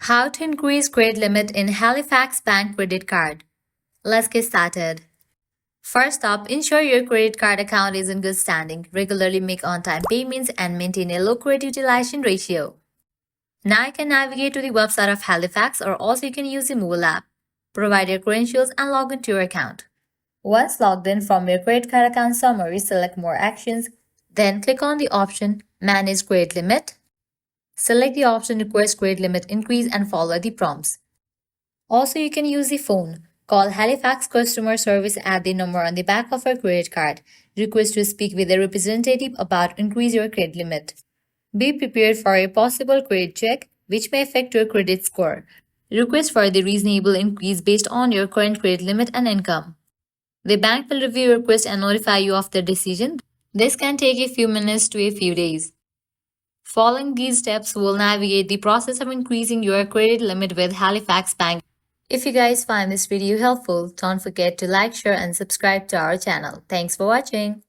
How to increase credit limit in Halifax Bank Credit Card. Let's get started. First up, ensure your credit card account is in good standing. Regularly make on-time payments and maintain a low credit utilization ratio. Now you can navigate to the website of Halifax, or also you can use the mobile app. Provide your credentials and log into your account. Once logged in, from your credit card account summary, select More Actions. Then click on the option Manage Credit Limit. Select the option Request Credit Limit Increase and follow the prompts. Also, you can use the phone. Call Halifax customer service at the number on the back of your credit card. Request to speak with a representative about increase your credit limit. Be prepared for a possible credit check, which may affect your credit score. Request for the reasonable increase based on your current credit limit and income. The bank will review your request and notify you of the decision. This can take a few minutes to a few days. Following these steps will navigate the process of increasing your credit limit with Halifax Bank. If you guys find this video helpful, don't forget to like, share, and subscribe to our channel. Thanks for watching.